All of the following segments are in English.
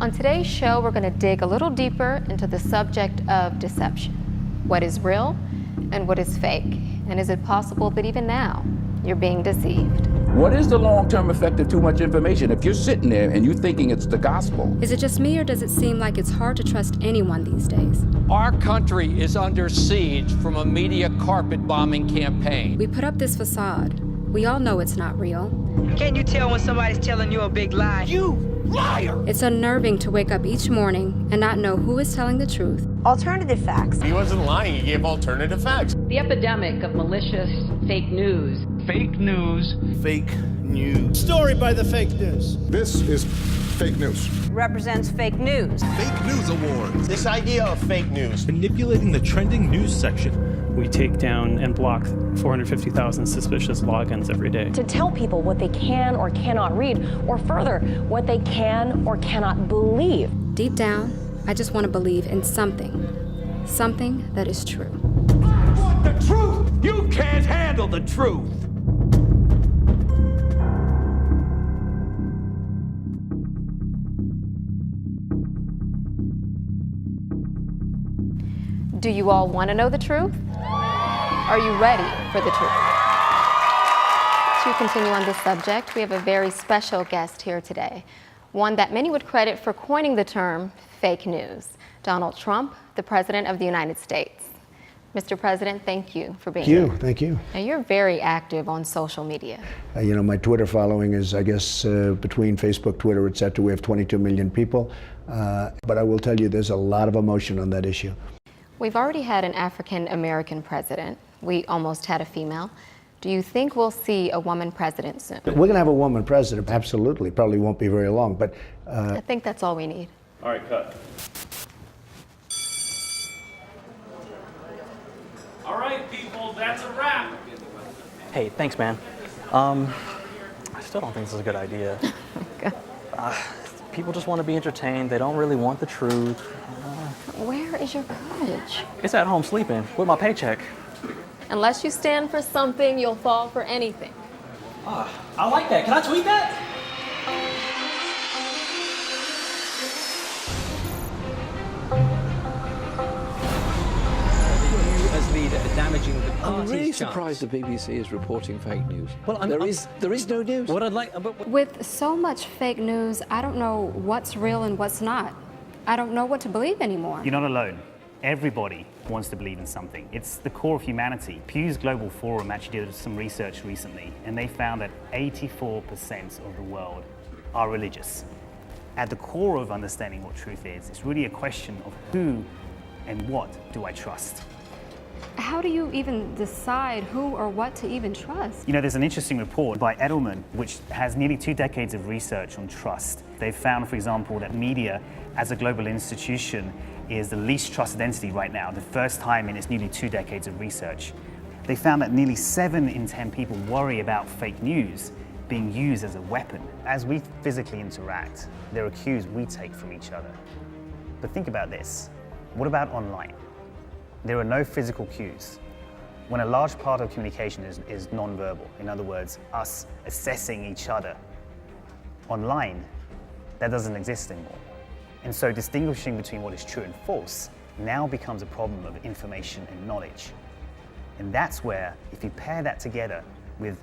On today's show, we're going to dig a little deeper into the subject of deception. What is real and what is fake? And is it possible that even now you're being deceived? What is the long-term effect of too much information? If you're sitting there and you're thinking it's the gospel. Is it just me, or does it seem like it's hard to trust anyone these days? Our country is under siege from a media carpet bombing campaign. We put up this facade. We all know it's not real. Can't you tell when somebody's telling you a big lie? You liar! It's unnerving to wake up each morning and not know who is telling the truth. Alternative facts. He wasn't lying, he gave alternative facts. The epidemic of malicious fake news. Fake news. Fake news. Story by the fake news. This is fake news. Represents fake news. Fake news awards. This idea of fake news. Manipulating the trending news section. We take down and block 450,000 suspicious logins every day. To tell people what they can or cannot read, or further, what they can or cannot believe. Deep down, I just want to believe in something that is true. I want the truth! You can't handle the truth! Do you all want to know the truth? Are you ready for the truth? To continue on this subject, we have a very special guest here today, one that many would credit for coining the term fake news, Donald Trump, the President of the United States. Mr. President, thank you for being here. Thank you. Now, you're very active on social media. My Twitter following is, I guess, between Facebook, Twitter, etc., we have 22 million people. But I will tell you, there's a lot of emotion on that issue. We've already had an African-American president. We almost had a female. Do you think we'll see a woman president soon? We're going to have a woman president, absolutely. Probably won't be very long, but... I think that's all we need. All right, cut. All right, people, that's a wrap. Hey, thanks, man. I still don't think this is a good idea. People just want to be entertained. They don't really want the truth. Where is your courage? It's at home sleeping with my paycheck. Unless you stand for something, you'll fall for anything. I like that. Can I tweet that? You as leader are damaging the party's I'm really chance. surprised the BBC is reporting fake news. Well, there is no news. What I'd like, With so much fake news, I don't know what's real and what's not. I don't know what to believe anymore. You're not alone. Everybody wants to believe in something. It's the core of humanity. Pew's Global Forum actually did some research recently, and they found that 84% of the world are religious. At the core of understanding what truth is, it's really a question of who and what do I trust? How do you even decide who or what to even trust? There's an interesting report by Edelman, which has nearly 2 decades of research on trust. They've found, for example, that media as a global institution is the least trusted entity right now, the first time in its nearly 2 decades of research. They found that nearly 7 in 10 people worry about fake news being used as a weapon. As we physically interact, there are cues we take from each other. But think about this. What about online? There are no physical cues. When a large part of communication is non-verbal, in other words, us assessing each other, online, that doesn't exist anymore. And so distinguishing between what is true and false now becomes a problem of information and knowledge. And that's where, if you pair that together with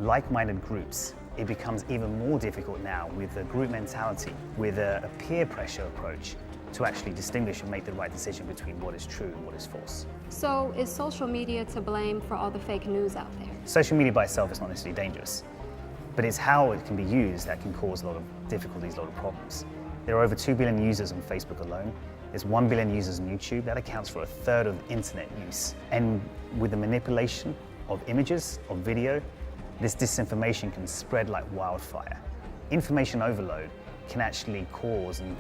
like-minded groups, it becomes even more difficult now with a group mentality, with a peer pressure approach, to actually distinguish and make the right decision between what is true and what is false. So is social media to blame for all the fake news out there? Social media by itself is not necessarily dangerous, but it's how it can be used that can cause a lot of difficulties, a lot of problems. There are over 2 billion users on Facebook alone. There's 1 billion users on YouTube. That accounts for 1/3 of internet use. And with the manipulation of images, of video, this disinformation can spread like wildfire. Information overload can actually cause and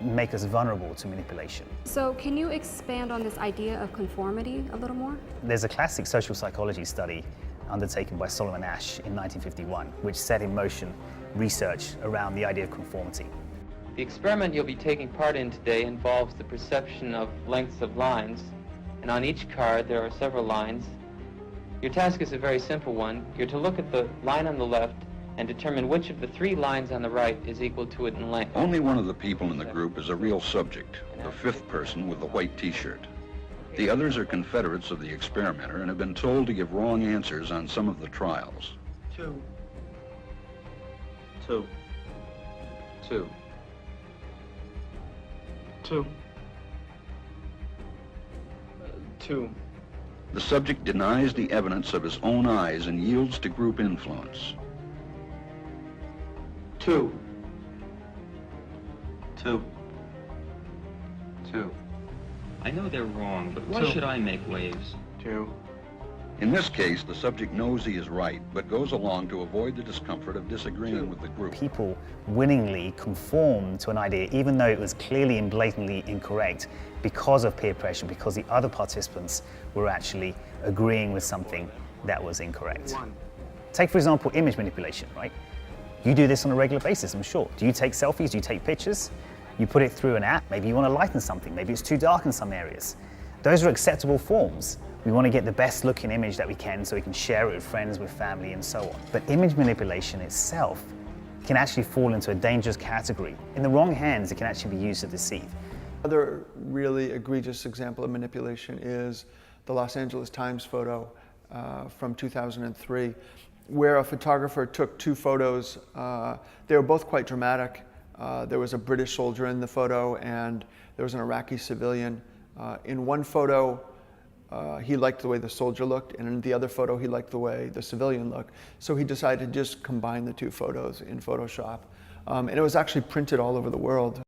make us vulnerable to manipulation. So can you expand on this idea of conformity a little more? There's a classic social psychology study undertaken by Solomon Asch in 1951, which set in motion research around the idea of conformity. The experiment you'll be taking part in today involves the perception of lengths of lines, and on each card there are several lines. Your task is a very simple one. You're to look at the line on the left and determine which of the 3 lines on the right is equal to it in length. Only one of the people in the group is a real subject, the 5th person with the white t-shirt. The others are confederates of the experimenter and have been told to give wrong answers on some of the trials. 2. 2. 2. 2. 2. The subject denies the evidence of his own eyes and yields to group influence. 2. 2. 2. I know they're wrong, but why should I make waves? 2. In this case, the subject knows he is right, but goes along to avoid the discomfort of disagreeing with the group. People willingly conform to an idea, even though it was clearly and blatantly incorrect, because of peer pressure, because the other participants were actually agreeing with something that was incorrect. Take, for example, image manipulation, right? You do this on a regular basis, I'm sure. Do you take selfies? Do you take pictures? You put it through an app, maybe you want to lighten something, maybe it's too dark in some areas. Those are acceptable forms. We want to get the best looking image that we can so we can share it with friends, with family, and so on. But image manipulation itself can actually fall into a dangerous category. In the wrong hands, it can actually be used to deceive. Another really egregious example of manipulation is the Los Angeles Times photo from 2003, where a photographer took 2 photos. They were both quite dramatic. There was a British soldier in the photo and there was an Iraqi civilian. In one photo, he liked the way the soldier looked, and in the other photo, he liked the way the civilian looked. So he decided to just combine the 2 photos in Photoshop. And it was actually printed all over the world.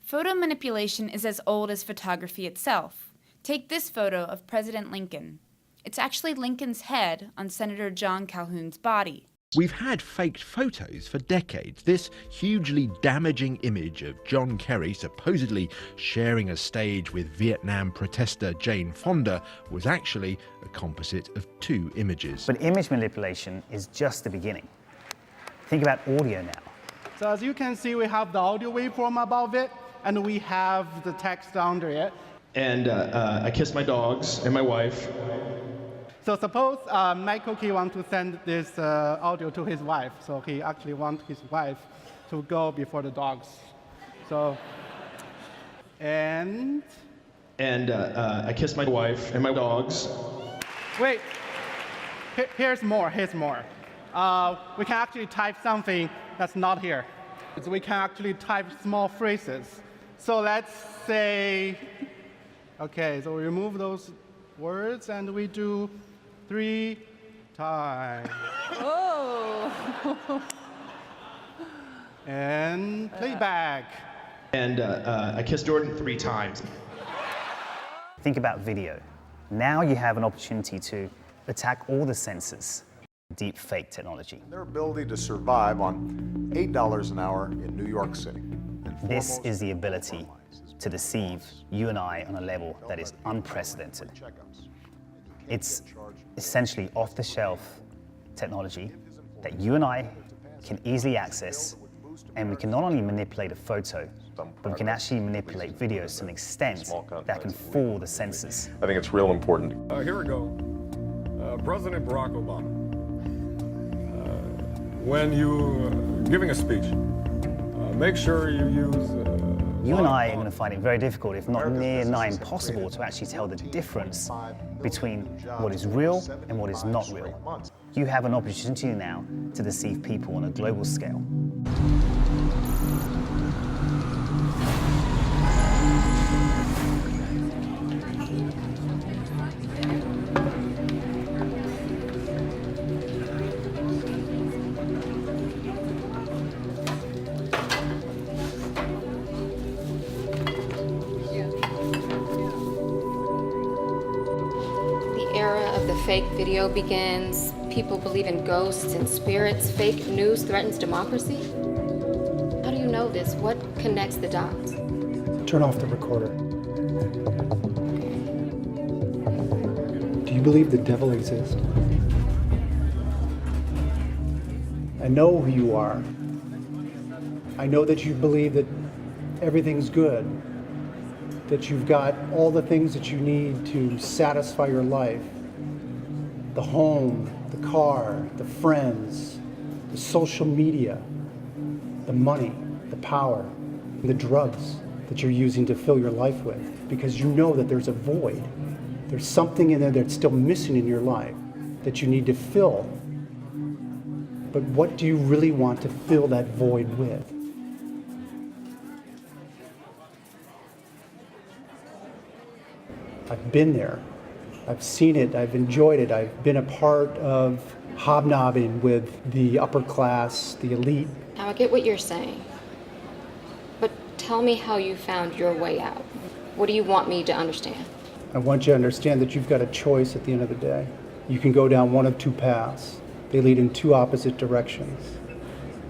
Photo manipulation is as old as photography itself. Take this photo of President Lincoln. It's actually Lincoln's head on Senator John Calhoun's body. We've had faked photos for decades. This hugely damaging image of John Kerry supposedly sharing a stage with Vietnam protester Jane Fonda was actually a composite of 2 images. But image manipulation is just the beginning. Think about audio now. So as you can see, we have the audio waveform above it, and we have the text under it. And I kiss my dogs and my wife. So suppose Michael Key wants to send this audio to his wife. So he actually wants his wife to go before the dogs. So, and I kiss my wife and my dogs. Wait, here's more, we can actually type something that's not here. So we can actually type small phrases. So let's say, okay, so we remove those words and we do 3 times. Oh! And playback. And I kissed Jordan 3 times. Think about video. Now you have an opportunity to attack all the senses. Deep fake technology. Their ability to survive on $8 an hour in New York City. This is the ability to deceive you and I on a level that is unprecedented. It's essentially off-the-shelf technology that you and I can easily access, and we can not only manipulate a photo, but we can actually manipulate videos to an extent that can fool the senses. I think it's real important. Here we go. President Barack Obama. When you're giving a speech, make sure you use... You and I are going to find it very difficult, if not near nigh impossible, to actually tell the difference between what is real and what is not real. You have an opportunity now to deceive people on a global scale. Fake video begins, people believe in ghosts and spirits, fake news threatens democracy. How do you know this? What connects the dots? Turn off the recorder. Do you believe the devil exists? I know who you are. I know that you believe that everything's good, that you've got all the things that you need to satisfy your life. The home, the car, the friends, the social media, the money, the power, the drugs that you're using to fill your life with, because you know that there's a void. There's something in there that's still missing in your life that you need to fill. But what do you really want to fill that void with? I've been there. I've seen it. I've enjoyed it. I've been a part of hobnobbing with the upper class, the elite. Now, I get what you're saying, but tell me how you found your way out. What do you want me to understand? I want you to understand that you've got a choice at the end of the day. You can go down one of two paths. They lead in two opposite directions.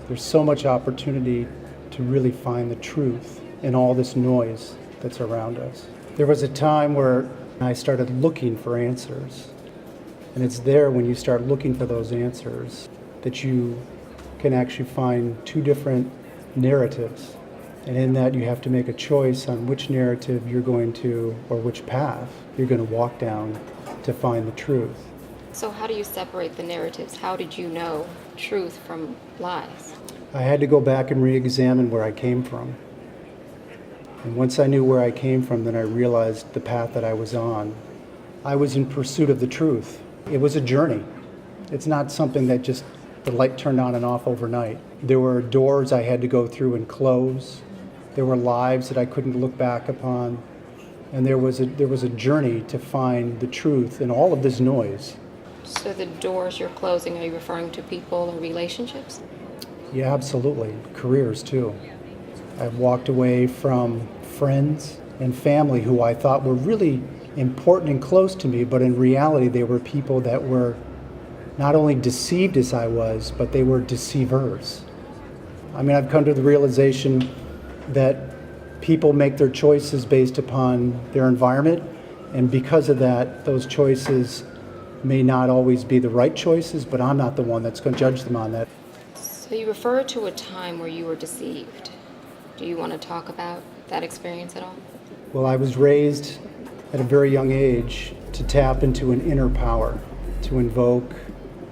There's so much opportunity to really find the truth in all this noise that's around us. There was a time where I started looking for answers. And it's there when you start looking for those answers that you can actually find two different narratives. And in that you have to make a choice on which narrative you're going to, or which path you're going to walk down to find the truth. So how do you separate the narratives? How did you know truth from lies? I had to go back and re-examine where I came from. And once I knew where I came from, then I realized the path that I was on. I was in pursuit of the truth. It was a journey. It's not something that just the light turned on and off overnight. There were doors I had to go through and close. There were lives that I couldn't look back upon. And there was a journey to find the truth in all of this noise. So the doors you're closing, are you referring to people or relationships? Yeah, absolutely. Careers too. I've walked away from friends and family who I thought were really important and close to me, but in reality they were people that were not only deceived as I was, but they were deceivers. I mean, I've come to the realization that people make their choices based upon their environment, and because of that, those choices may not always be the right choices, but I'm not the one that's going to judge them on that. So you refer to a time where you were deceived. Do you want to talk about that experience at all? Well, I was raised at a very young age to tap into an inner power, to invoke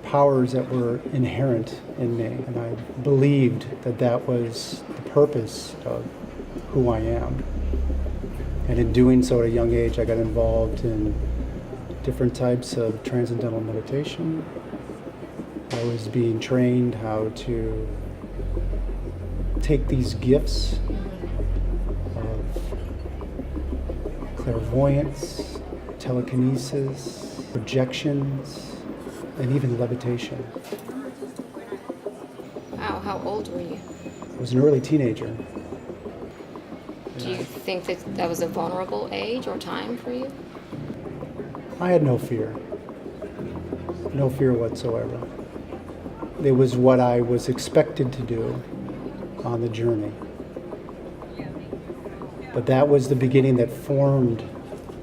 powers that were inherent in me. And I believed that that was the purpose of who I am. And in doing so at a young age, I got involved in different types of transcendental meditation. I was being trained how to take these gifts of clairvoyance, telekinesis, projections, and even levitation. Wow, how old were you? I was an early teenager. Do you think that that was a vulnerable age or time for you? I had no fear. No fear whatsoever. It was what I was expected to do on the journey. But that was the beginning that formed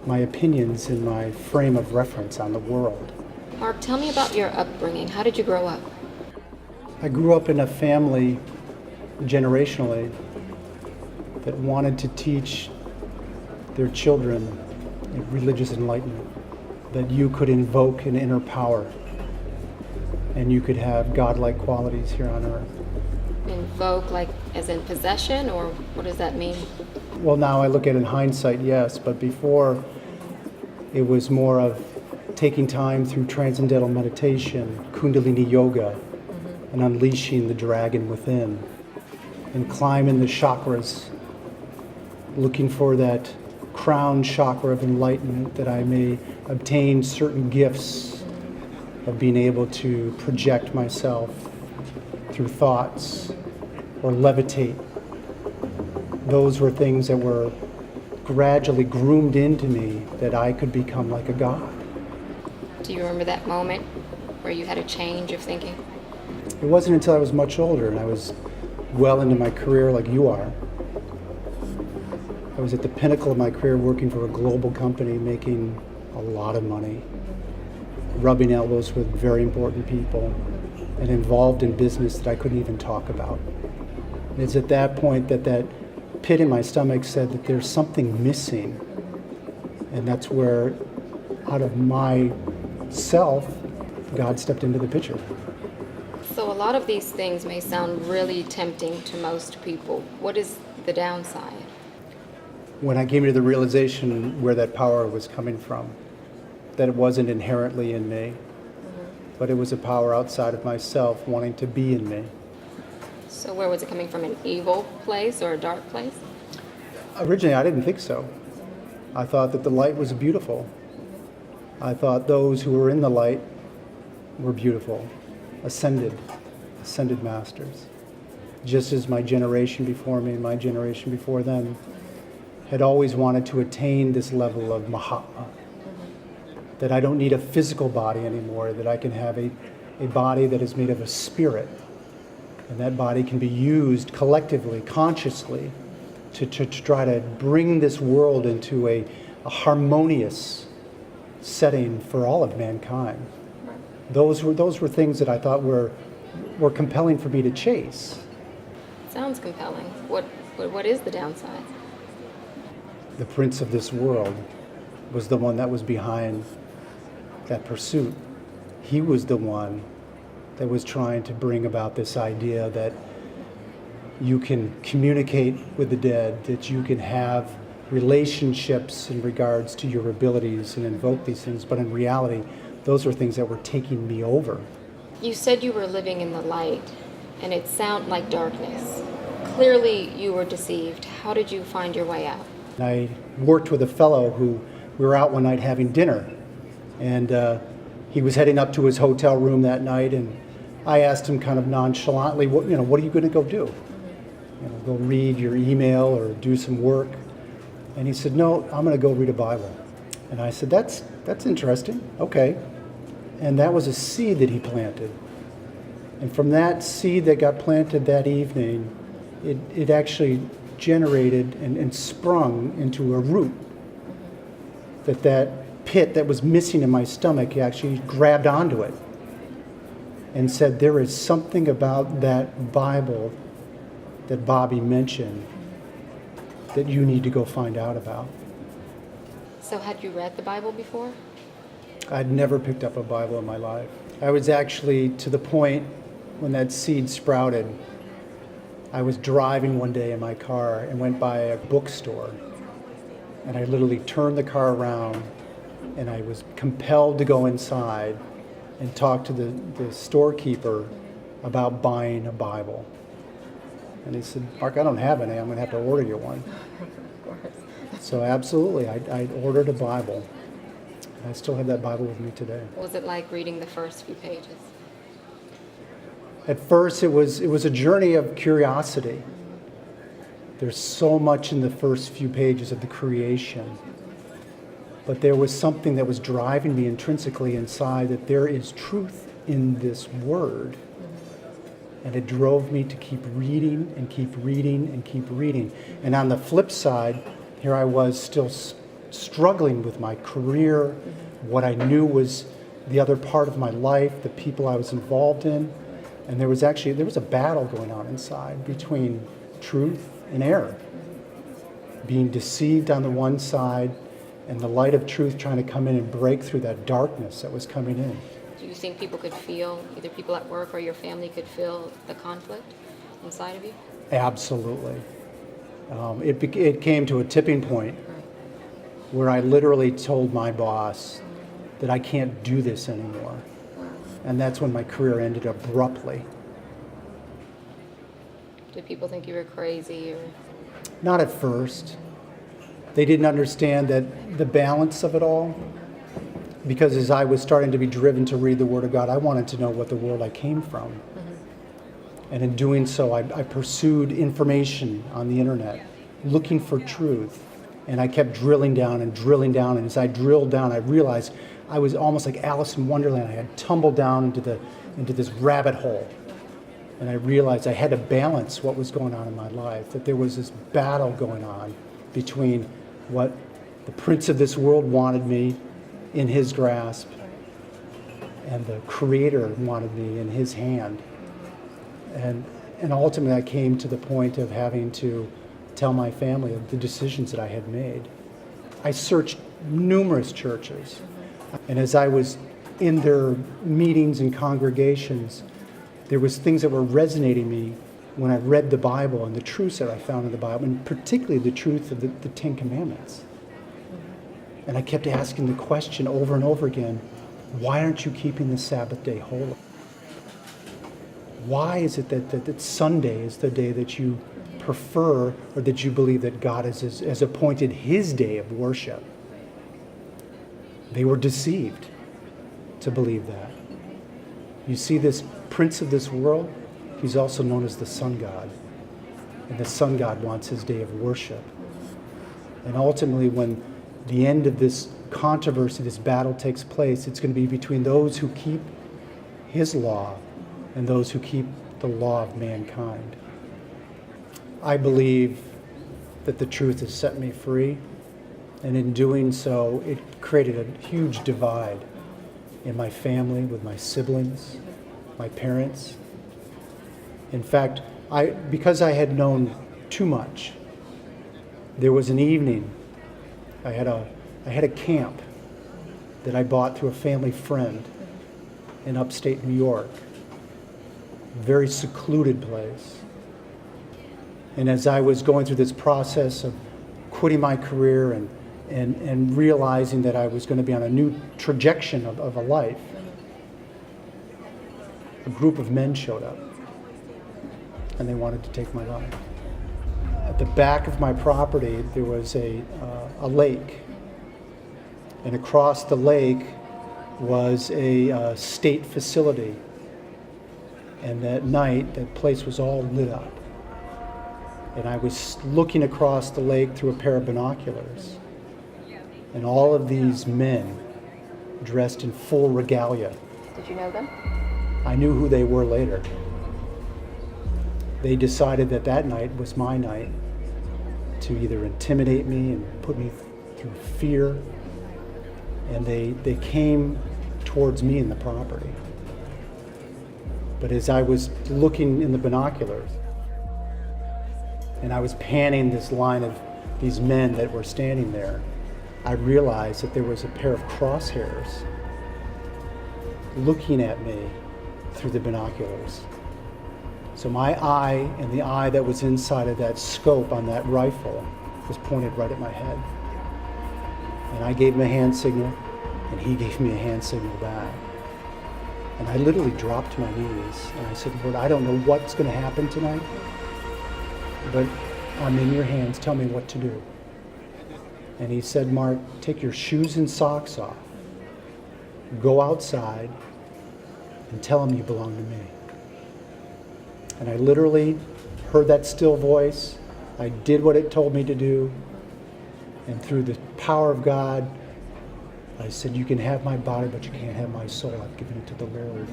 my opinions and my frame of reference on the world. Mark, tell me about your upbringing. How did you grow up? I grew up in a family, generationally, that wanted to teach their children religious enlightenment, that you could invoke an inner power and you could have godlike qualities here on earth. Invoke, like as in possession, or what does that mean? Well, now I look at it in hindsight, yes, but before it was more of taking time through transcendental meditation, Kundalini yoga, and unleashing the dragon within, and climbing the chakras, looking for that crown chakra of enlightenment, that I may obtain certain gifts of being able to project myself through thoughts or levitate. Those were things that were gradually groomed into me that I could become like a god. Do you remember that moment where you had a change of thinking? It wasn't until I was much older and I was well into my career like you are. I was at the pinnacle of my career working for a global company, making a lot of money, rubbing elbows with very important people, and involved in business that I couldn't even talk about. And it's at that point that that pit in my stomach said that there's something missing. And that's where, out of my self, God stepped into the picture. So a lot of these things may sound really tempting to most people. What is the downside? When I came to the realization where that power was coming from, that it wasn't inherently in me, but it was a power outside of myself wanting to be in me. So where was it coming from, an evil place or a dark place? Originally, I didn't think so. I thought that the light was beautiful. I thought those who were in the light were beautiful, ascended masters. Just as my generation before me and my generation before them had always wanted to attain this level of Mahatma. That I don't need a physical body anymore, that I can have a body that is made of a spirit. And that body can be used collectively, consciously, to try to bring this world into a harmonious setting for all of mankind. Those were things that I thought were compelling for me to chase. Sounds compelling. What is the downside? The prince of this world was the one that was behind that pursuit. He was the one that was trying to bring about this idea that you can communicate with the dead, that you can have relationships in regards to your abilities and invoke these things, but in reality, those are things that were taking me over. You said you were living in the light, and it sounded like darkness. Clearly, you were deceived. How did you find your way out? I worked with a fellow who, we were out one night having dinner, and he was heading up to his hotel room that night, and I asked him kind of nonchalantly, what are you going to go do? Go read your email or do some work? And he said, no, I'm going to go read a Bible. And I said, that's interesting. Okay. And that was a seed that he planted. And from that seed that got planted that evening, it actually generated and sprung into a root. That pit that was missing in my stomach, he actually grabbed onto it and said, there is something about that Bible that Bobby mentioned that you need to go find out about. So had you read the Bible before? I'd never picked up a Bible in my life. I was actually to the point when that seed sprouted. I was driving one day in my car and went by a bookstore, and I literally turned the car around and I was compelled to go inside and talk to the storekeeper about buying a Bible. And he said, Mark, I don't have any. I'm going to have to order you one. Of course. So absolutely, I ordered a Bible. I still have that Bible with me today. What was it like reading the first few pages? At first, it was a journey of curiosity. There's so much in the first few pages of the creation. But there was something that was driving me intrinsically inside, that there is truth in this word. And it drove me to keep reading and keep reading and keep reading. And on the flip side, here I was still struggling with my career, what I knew was the other part of my life, the people I was involved in. And there was a battle going on inside between truth and error. Being deceived on the one side and the light of truth trying to come in and break through that darkness that was coming in. Do you think people could feel, either people at work or your family could feel the conflict inside of you? Absolutely. It came to a tipping point where I literally told my boss that I can't do this anymore. And that's when my career ended abruptly. Did people think you were crazy or? Not at first. They didn't understand that the balance of it all, because as I was starting to be driven to read the Word of God, I wanted to know what the world I came from. And in doing so, I pursued information on the internet, looking for truth. And I kept drilling down, and as I drilled down, I realized I was almost like Alice in Wonderland. I had tumbled down into this rabbit hole. And I realized I had to balance what was going on in my life, that there was this battle going on between what the prince of this world wanted me in his grasp and the Creator wanted me in his hand. And ultimately I came to the point of having to tell my family of the decisions that I had made. I searched numerous churches, and as I was in their meetings and congregations, there was things that were resonating me when I read the Bible and the truths that I found in the Bible, and particularly the truth of the Ten Commandments. And I kept asking the question over and over again, why aren't you keeping the Sabbath day holy? Why is it that Sunday is the day that you prefer, or that you believe that God has appointed his day of worship? They were deceived to believe that. You see, this prince of this world, he's also known as the sun god. And the sun god wants his day of worship. And ultimately, when the end of this controversy, this battle takes place, it's going to be between those who keep his law and those who keep the law of mankind. I believe that the truth has set me free, and in doing so, it created a huge divide in my family, with my siblings, my parents. In fact, because I had known too much, there was an evening, I had a camp that I bought through a family friend in upstate New York, a very secluded place. And as I was going through this process of quitting my career and realizing that I was going to be on a new trajectory of a life, a group of men showed up, and they wanted to take my life. At the back of my property, there was a lake, and across the lake was a state facility. And that night, that place was all lit up. And I was looking across the lake through a pair of binoculars, and all of these men dressed in full regalia. Did you know them? I knew who they were later. They decided that that night was my night to either intimidate me and put me through fear, and they came towards me in the property. But as I was looking in the binoculars, and I was panning this line of these men that were standing there, I realized that there was a pair of crosshairs looking at me through the binoculars. So my eye and the eye that was inside of that scope on that rifle was pointed right at my head. And I gave him a hand signal, and he gave me a hand signal back. And I literally dropped to my knees, and I said, Lord, I don't know what's going to happen tonight, but I'm in your hands. Tell me what to do. And he said, Mark, take your shoes and socks off, go outside, and tell him you belong to me. And I literally heard that still voice. I did what it told me to do. And through the power of God, I said, you can have my body, but you can't have my soul. I've given it to the Lord.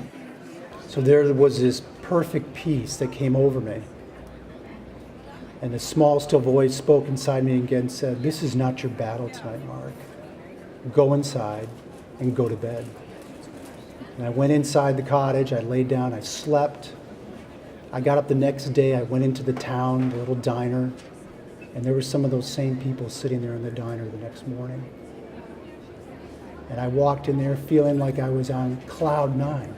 So there was this perfect peace that came over me. And a small, still voice spoke inside me again and said, this is not your battle tonight, Mark. Go inside and go to bed. And I went inside the cottage. I laid down. I slept. I got up the next day. I went into the town, the little diner, and there were some of those same people sitting there in the diner the next morning. And I walked in there feeling like I was on cloud 9,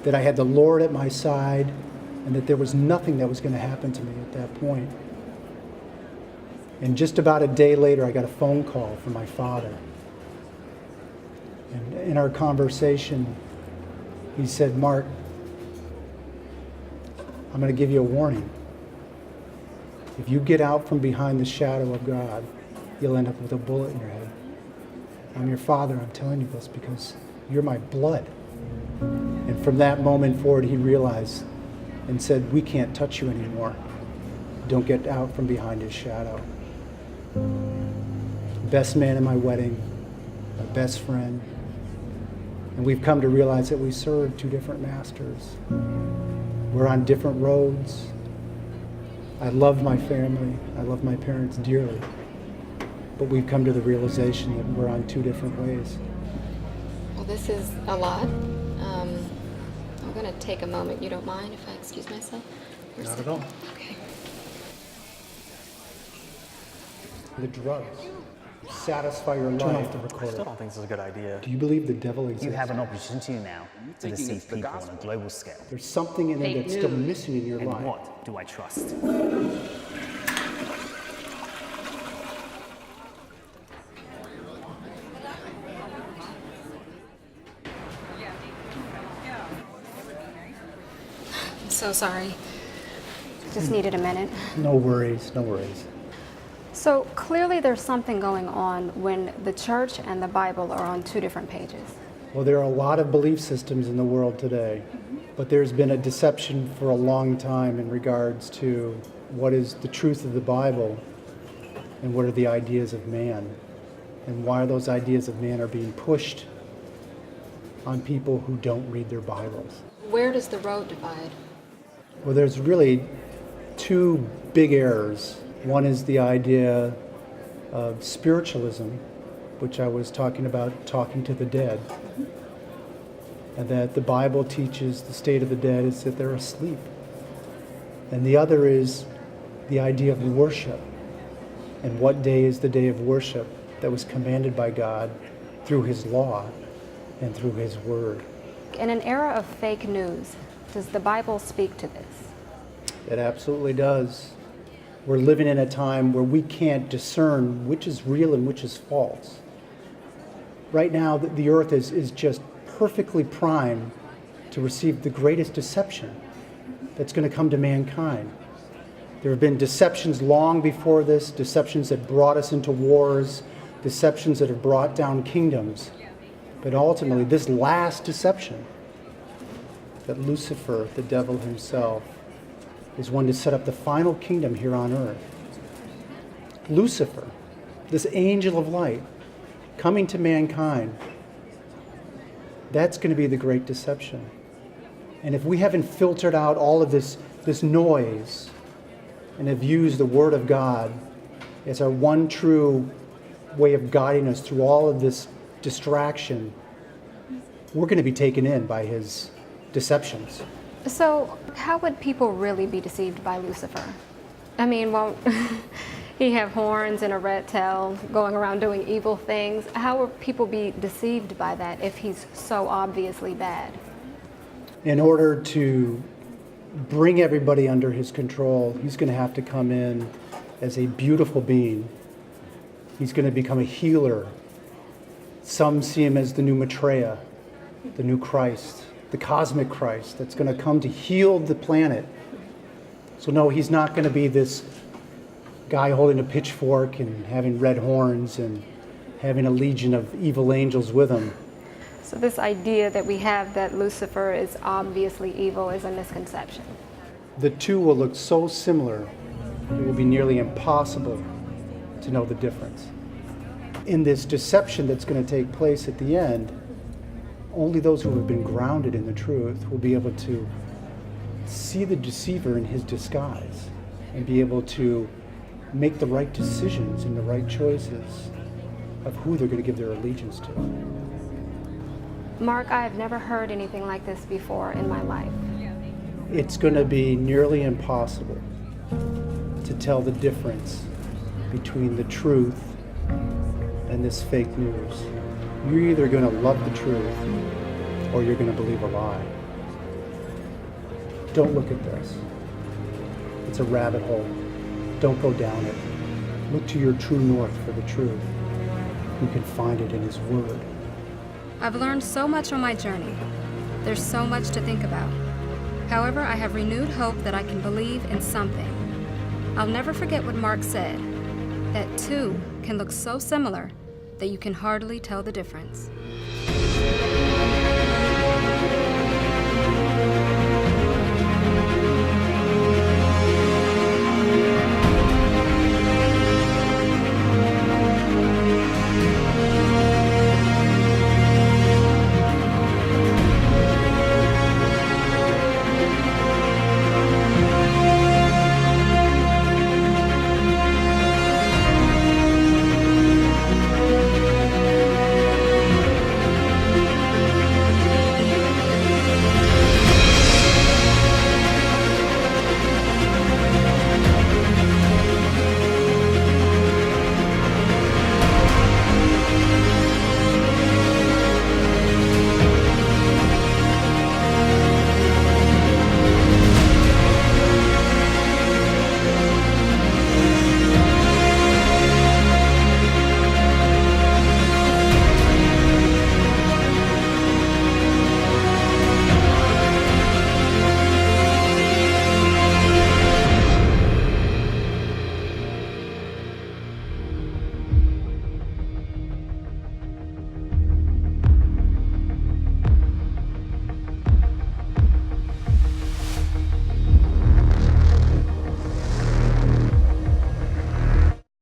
that I had the Lord at my side, and that there was nothing that was going to happen to me at that point. And just about a day later, I got a phone call from my father. And in our conversation, he said, Mark, I'm going to give you a warning. If you get out from behind the shadow of God, you'll end up with a bullet in your head. I'm your father. I'm telling you this because you're my blood. And from that moment forward, he realized and said, we can't touch you anymore. Don't get out from behind his shadow. Best man at my wedding, my best friend. And we've come to realize that we serve two different masters. We're on different roads. I love my family. I love my parents dearly. But we've come to the realization that we're on two different ways. Well, this is a lot. I'm going to take a moment. You don't mind if I excuse myself? Not at all. Okay. The drugs. satisfy your life to record I still it. don't think this is a good idea. Do you believe the devil exists? You have an opportunity now to deceive people on a global scale. There's something in it that's still missing in your And life. what do I trust? I'm so sorry. Just needed a minute. No worries, no worries. So clearly there's something going on when the church and the Bible are on two different pages. Well, there are a lot of belief systems in the world today, but there's been a deception for a long time in regards to what is the truth of the Bible and what are the ideas of man, and why those ideas of man are being pushed on people who don't read their Bibles. Where does the road divide? Well, there's really two big errors. One is the idea of spiritualism, which I was talking about, talking to the dead, and that the Bible teaches the state of the dead is that they're asleep. And the other is the idea of worship, and what day is the day of worship that was commanded by God through His law and through His Word. In an era of fake news, does the Bible speak to this? It absolutely does. We're living in a time where we can't discern which is real and which is false. Right now, the earth is just perfectly primed to receive the greatest deception that's going to come to mankind. There have been deceptions long before this, deceptions that brought us into wars, deceptions that have brought down kingdoms. But ultimately, this last deception, that Lucifer, the devil himself, is one to set up the final kingdom here on earth. Lucifer, this angel of light, coming to mankind, that's going to be the great deception. And if we haven't filtered out all of this noise and have used the Word of God as our one true way of guiding us through all of this distraction, we're going to be taken in by his deceptions. So how would people really be deceived by Lucifer? I mean, won't he have horns and a red tail going around doing evil things? How will people be deceived by that if he's so obviously bad? In order to bring everybody under his control, he's going to have to come in as a beautiful being. He's going to become a healer. Some see him as the new Maitreya, the new Christ, the cosmic Christ that's going to come to heal the planet. So no, he's not going to be this guy holding a pitchfork and having red horns and having a legion of evil angels with him. So this idea that we have that Lucifer is obviously evil is a misconception. The two will look so similar, it will be nearly impossible to know the difference. In this deception that's going to take place at the end, only those who have been grounded in the truth will be able to see the deceiver in his disguise and be able to make the right decisions and the right choices of who they're going to give their allegiance to. Mark, I have never heard anything like this before in my life. It's going to be nearly impossible to tell the difference between the truth and this fake news. You're either going to love the truth or you're going to believe a lie. Don't look at this. It's a rabbit hole. Don't go down it. Look to your true north for the truth. You can find it in His Word. I've learned so much on my journey. There's so much to think about. However, I have renewed hope that I can believe in something. I'll never forget what Mark said, that two can look so similar that you can hardly tell the difference.